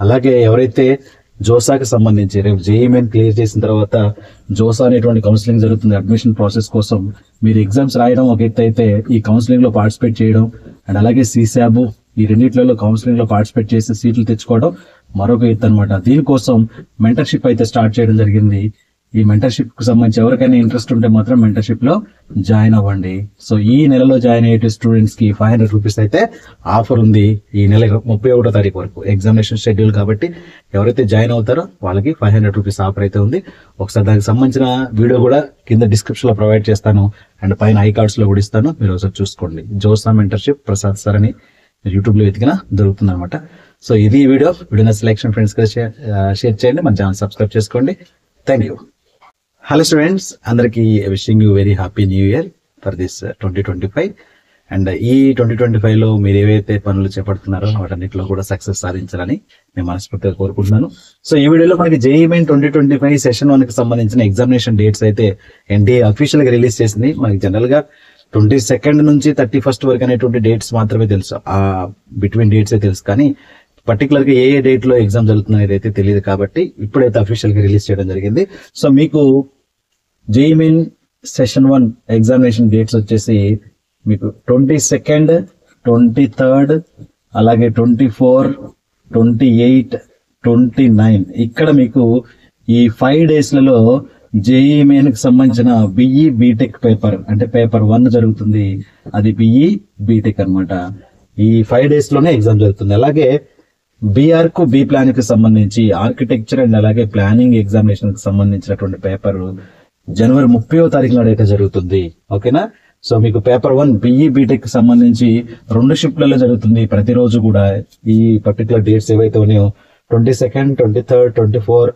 అలాగే ఎవరైతే జోసాకి సంబంధించి రేపు జేఈఈ మెయిన్ క్లియర్ చేసిన తర్వాత జోసా అనేటువంటి కౌన్సిలింగ్ జరుగుతుంది అడ్మిషన్ ప్రాసెస్ కోసం. మీరు ఎగ్జామ్స్ రాయడం ఒక ఎత్తు అయితే ఈ కౌన్సిలింగ్ లో పార్టిసిపేట్ చేయడం అండ్ అలాగే సీశాబ్ ఈ రెండిట్లలో కౌన్సిలింగ్ లో పార్టిసిపేట్ చేసి సీట్లు తెచ్చుకోవడం మరొక ఎత్తు అనమాట. దీనికోసం మెంటర్షిప్ అయితే స్టార్ట్ చేయడం జరిగింది. ఈ మెంటర్షిప్ కు సంబంధించి ఎవరికైనా ఇంట్రెస్ట్ ఉంటే మాత్రం మెంటర్షిప్ లో జాయిన్ అవ్వండి. సో ఈ నెలలో జాయిన్ అయ్యే స్టూడెంట్స్ కి 500 రూపీస్ అయితే ఆఫర్ ఉంది. ఈ నెల 31వ తారీఖు వరకు ఎగ్జామినేషన్ షెడ్యూల్ కాబట్టి ఎవరైతే జాయిన్ అవుతారో వాళ్ళకి 500 రూపీస్ ఆఫర్ అయితే ఉంది. ఒకసారి దానికి సంబంధించిన వీడియో కూడా కింద డిస్క్రిప్షన్ లో ప్రొవైడ్ చేస్తాను అండ్ పైన ఐ కార్డ్స్ లో కూడా ఇస్తాను, మీరు ఒకసారి చూసుకోండి. జోసా మెంటర్షిప్ ప్రసాద్ సార్ అని యూట్యూబ్ లో వెతికినా దొరుకుతుంది అనమాట. సో ఇది వీడియో సెలెక్షన్ ఫ్రెండ్స్ గా షేర్ చేయండి, మన ఛానల్ సబ్స్క్రైబ్ చేసుకోండి. Thank you. హలో స్టూడెంట్స్, అందరికీ wishing you very happy new year for this 2025. And ఈ 2025 లో మీరు ఏవైతే పనులు చేపడుతున్నారో వాటన్నిటిలో కూడా సక్సెస్ సాధించాలని నేను మనస్ఫూర్తిగా కోరుకుంటున్నాను. సో ఈ వీడియోలో మనకి జేఈఈ మెయిన్ 2025 సెషన్ 1 కి సంబంధించిన ఎగ్జామినేషన్ డేట్స్ అయితే ఎన్టీఏ అఫీషియల్ గా రిలీజ్ చేసింది. మనకి జనరల్ గా 22 నుంచి 31 వరకు అనేటువంటి డేట్స్ మాత్రమే తెలుసు, ఆ బిట్వీన్ డేట్స్ తెలుసు, కానీ పర్టికులర్ గా ఏ డేట్ లో ఎగ్జామ్ జరుగుతుంది అనేది అయితే తెలియదు. కాబట్టి ఇప్పుడైతే అఫీషియల్ గా రిలీజ్ చేయడం జరిగింది. సో మీకు JEE main session 1 examination dates వచ్చేసి మీకు 22, 23 అలాగే 24, 28, 29 ఇక్కడ మీకు ఈ 5 డేస్లలో జేఈఈ మెయిన్ కి సంబంధించిన బిఈ బీటెక్ పేపర్ అంటే పేపర్ 1 జరుగుతుంది. అది బిఈ బీటెక్ అన్నమాట. ఈ 5 డేస్ లోనే ఎగ్జామ్ జరుగుతుంది. అలాగే బీఆర్ కు బి ప్లాన్ కి సంబంధించి ఆర్కిటెక్చర్ అండ్ అలాగే ప్లానింగ్ ఎగ్జామినేషన్ కి సంబంధించినటువంటి పేపర్ జనవరి 30వ తారీఖు నాడు అయితే జరుగుతుంది. ఓకేనా. సో మీకు పేపర్ 1 బిఈ బీటెక్ కి సంబంధించి 2 షిఫ్ట్లలో జరుగుతుంది. ప్రతిరోజు కూడా ఈ పర్టికులర్ డేట్స్ ఏవైతే ఉన్నాయో 22, 23, 24,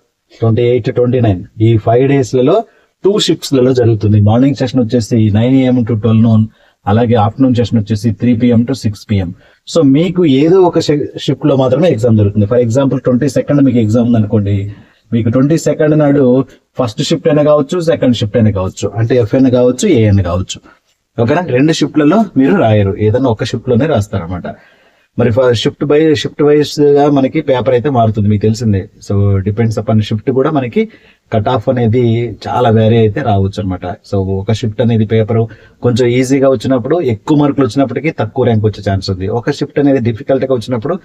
28, 29 ఈ 5 డేస్లలో 2 షిఫ్ట్స్లలో జరుగుతుంది. మార్నింగ్ సెషన్ వచ్చేసి 9 AM to 12 noon, అలాగే ఆఫ్టర్నూన్ సెషన్ వచ్చేసి 3 PM to 6 PM. సో మీకు ఏదో ఒక షిఫ్ట్ లో మాత్రమే ఎగ్జామ్ జరుగుతుంది. ఫర్ ఎగ్జాంపుల్ 22 మీకు ఎగ్జామ్ ఉంది అనుకోండి, మీకు 22 నాడు ఫస్ట్ షిఫ్ట్ అయినా కావచ్చు, సెకండ్ షిఫ్ట్ అయినా కావచ్చు, అంటే ఎఫ్ అయినా కావచ్చు, ఏ అయినా కావచ్చు. ఓకేనా. 2 షిఫ్ట్లలో మీరు రాయరు, ఏదైనా ఒక షిఫ్ట్ లోనే రాస్తారనమాట. మరి షిఫ్ట్ వైజ్ గా మనకి పేపర్ అయితే మారుతుంది, మీకు తెలిసిందే. సో డిపెండ్స్ అపాన్ షిఫ్ట్ కూడా మనకి కట్ ఆఫ్ అనేది చాలా వేరే అయితే రావచ్చు అనమాట. సో ఒక షిఫ్ట్ అనేది పేపర్ కొంచెం ఈజీగా వచ్చినప్పుడు ఎక్కువ మార్కులు వచ్చినప్పటికీ తక్కువ ర్యాంక్ వచ్చే ఛాన్స్ ఉంది. ఒక షిఫ్ట్ అనేది డిఫికల్ట్ గా వచ్చినప్పుడు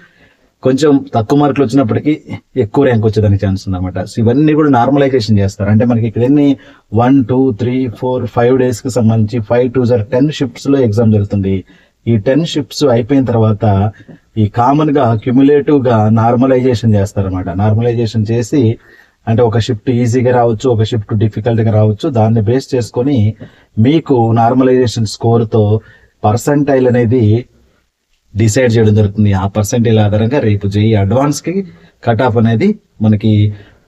కొంచెం తక్కువ మార్కులు వచ్చినప్పటికీ ఎక్కువ ర్యాంక్ వచ్చేదానికి ఛాన్స్ ఉంది అనమాట. సో ఇవన్నీ కూడా నార్మలైజేషన్ చేస్తారు. అంటే మనకి ఇక్కడ ఎన్ని 1, 2, 3, 4, 5 డేస్ కి సంబంధించి 5 to 10 షిఫ్ట్స్ లో ఎగ్జామ్ జరుగుతుంది. ఈ 10 షిఫ్ట్స్ అయిపోయిన తర్వాత ఈ కామన్ గా క్యుములేటివ్ గా నార్మలైజేషన్ చేస్తారన్నమాట. నార్మలైజేషన్ చేసి అంటే ఒక షిఫ్ట్ ఈజీగా రావచ్చు, ఒక షిఫ్ట్ డిఫికల్ట్ గా రావచ్చు. దాన్ని బేస్ చేసుకొని మీకు నార్మలైజేషన్ స్కోర్ తో పర్సంటైల్ అనేది డిసైడ్ చేయడం జరుగుతుంది. ఆ పర్సంటైల్ ఆధారంగా రేపు జేఈఈ అడ్వాన్స్ కి కట్ ఆఫ్ అనేది మనకి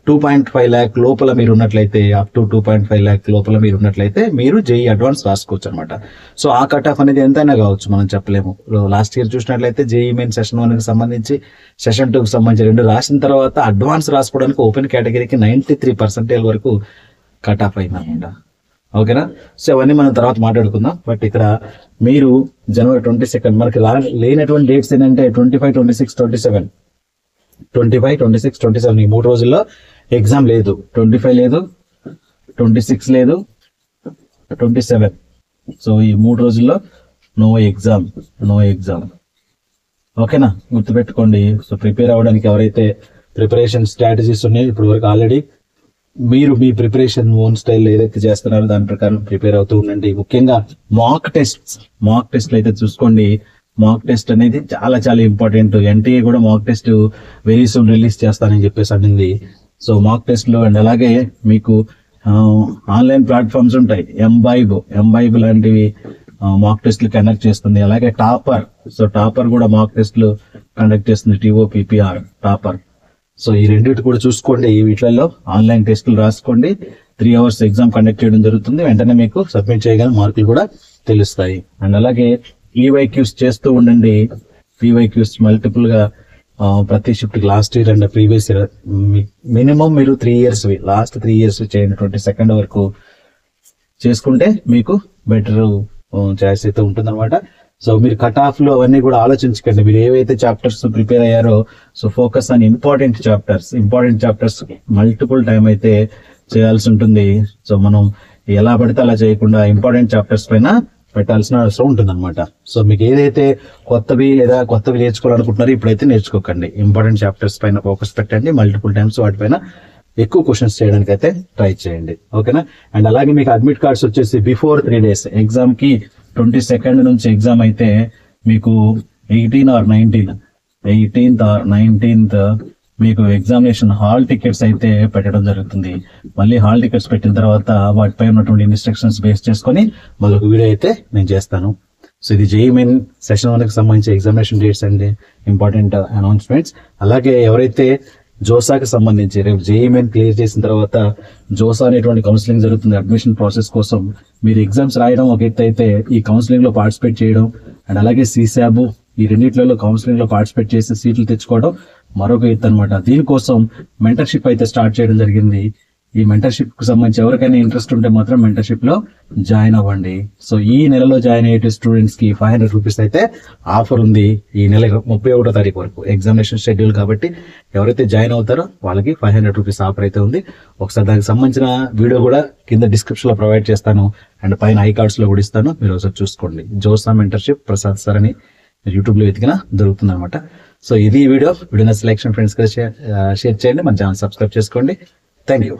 2.5 lakh లోపల మీరు ఉన్నట్లయితే, అప్ టు 2.5 lakh లోపల మీరు ఉన్నట్లయితే మీరు జేఈఈ అడ్వాన్స్ రాసుకోవచ్చు అనమాట. సో ఆ కట్ ఆఫ్ అనేది ఎంతైనా కావచ్చు, మనం చెప్పలేము. లాస్ట్ ఇయర్ చూసినట్లయితే జేఈఈ మెయిన్ సెషన్ 1 కి సంబంధించి, సెషన్ 2 కి సంబంధించి 2 రాసిన తర్వాత అడ్వాన్స్ రాసుకోవడానికి ఓపెన్ కేటగిరీకి 93% వరకు కట్ ఆఫ్ అయింది అనమాట. ఓకేనా. సో అవన్నీ మనం తర్వాత మాట్లాడుకుందాం. బట్ ఇక్కడ మీరు జనవరి 22 మనకి లేనటువంటి డేట్స్ ఏంటంటే 25, 26, 27 25, 26, 27 ఈ 3 రోజుల్లో ఎగ్జామ్ లేదు. 25 లేదు, 26 లేదు, 27. సో ఈ 3 రోజుల్లో నో ఎగ్జామ్. ఓకేనా, గుర్తుపెట్టుకోండి. సో ప్రిపేర్ అవ్వడానికి ఎవరైతే ప్రిపరేషన్ స్ట్రాటజీస్ ఉన్నాయో ఇప్పుడు వరకు ఆల్రెడీ మీరు మీ ప్రిపరేషన్ ఓన్ స్టైల్ ఏదైతే చేస్తున్నారో దాని ప్రకారం ప్రిపేర్ అవుతూ ఉండండి. ముఖ్యంగా మాక్ టెస్ట్లు అయితే చూసుకోండి. మాక్ టెస్ట్ అనేది చాలా చాలా ఇంపార్టెంట్. ఎన్టీఏ కూడా mock test very soon release చేస్తానని చెప్పేసి అనింది. సో మాక్ టెస్ట్లు అండ్ అలాగే మీకు ఆన్లైన్ ప్లాట్ఫామ్స్ ఉంటాయి. ఎంబైబ్ లాంటివి మాక్ టెస్ట్లు కండక్ట్ చేస్తుంది. అలాగే టాపర్ కూడా మాక్ టెస్ట్లు కండక్ట్ చేస్తుంది. TOPPR topper. సో ఈ రెండింటి కూడా చూసుకోండి. ఈ వీటిలలో ఆన్లైన్ టెస్టులు రాసుకోండి. 3 hours ఎగ్జామ్ కండక్ట్ చేయడం జరుగుతుంది. వెంటనే మీకు సబ్మిట్ చేయగానే మార్కులు కూడా తెలుస్తాయి. అండ్ అలాగే PYQs చేస్తూ ఉండండి. PYQs మల్టిపుల్ గా ప్రతి shift last year and previous year minimum మీరు 3 years లాస్ట్ 3 years చేయండి. 22 వరకు చేసుకుంటే మీకు బెటర్ ఛాయిస్ అయితే ఉంటుంది అనమాట. సో మీరు కట్ ఆఫ్ లో అవన్నీ కూడా ఆలోచించకండి. మీరు ఏవైతే చాప్టర్స్ ప్రిపేర్ అయ్యారో so focus on important chapters multiple time అయితే చేయాల్సి ఉంటుంది. సో మనం ఎలా పడితే అలా చేయకుండా ఇంపార్టెంట్ చాప్టర్స్ పైన పెట్టాల్సిన అవసరం ఉంటుంది అనమాట. సో మీకు ఏదైతే కొత్తవి నేర్చుకోవాలనుకుంటున్నారో ఇప్పుడైతే నేర్చుకోకండి. ఇంపార్టెంట్ చాప్టర్స్ పైన ఫోకస్ పెట్టండి. మల్టిపుల్ టైమ్స్ వాటిపైన ఎక్కువ క్వశ్చన్స్ చేయడానికి అయితే ట్రై చేయండి. ఓకేనా? అండ్ అలాగే మీకు అడ్మిట్ కార్డ్స్ వచ్చేసి బిఫోర్ 3 days ఎగ్జామ్ కి 22nd నుంచి ఎగ్జామ్ అయితే మీకు 18th or 19th మీకు ఎగ్జామినేషన్ హాల్ టికెట్స్ అయితే పెట్టడం జరుగుతుంది. మళ్ళీ హాల్ టికెట్స్ పెట్టిన తర్వాత వాటిపై ఉన్నటువంటి ఇన్స్ట్రక్షన్స్ బేస్ చేసుకొని మరొక వీడియో అయితే నేను చేస్తాను. సో ఇది జేఈ మెయిన్ సెషన్ 1 కి సంబంధించి examination dates and important announcements. అలాగే ఎవరైతే జోసాకి సంబంధించి రేపు జేఈ మెయిన్ క్లియర్ చేసిన తర్వాత జోసా అనేటువంటి కౌన్సిలింగ్ జరుగుతుంది. అడ్మిషన్ ప్రాసెస్ కోసం మీరు ఎగ్జామ్స్ రాయడం ఒక ఎత్తు అయితే ఈ కౌన్సిలింగ్ లో పార్టిసిపేట్ చేయడం అండ్ అలాగే సీశాబ్ ఈ రెండిట్లలో కౌన్సిలింగ్ లో పార్టిసిపేట్ చేసి సీట్లు తెచ్చుకోవడం మరొక ఎత్తు అనమాట. దీనికోసం మెంటర్షిప్ అయితే స్టార్ట్ చేయడం జరిగింది. ఈ మెంటర్షిప్ కు సంబంధించి ఎవరికైనా ఇంట్రెస్ట్ ఉంటే మాత్రం మెంటర్షిప్ లో జాయిన్ అవ్వండి. సో ఈ నెలలో జాయిన్ అయ్యే స్టూడెంట్స్ కి 500 రూపీస్ అయితే ఆఫర్ ఉంది. ఈ నెల 31వ తారీఖు వరకు ఎగ్జామినేషన్ షెడ్యూల్ కాబట్టి ఎవరైతే జాయిన్ అవుతారో వాళ్ళకి 500 రూపీస్ ఆఫర్ అయితే ఉంది. ఒకసారి దానికి సంబంధించిన వీడియో కూడా కింద డిస్క్రిప్షన్ లో ప్రొవైడ్ చేస్తాను అండ్ పైన ఐ కార్డ్స్ లో కూడా ఇస్తాను. మీరు ఒకసారి చూసుకోండి. జోసా మెంటర్షిప్ ప్రసాద్ సార్ అని యూట్యూబ్ లో వెతికినా దొరుకుతుంది అనమాట. సో ఇది వీడియో నచ్చితే లైక్ ఫ్రెండ్స్ షేర్ చేయండి. మన ఛానల్ సబ్స్క్రైబ్ చేసుకోండి. Thank you.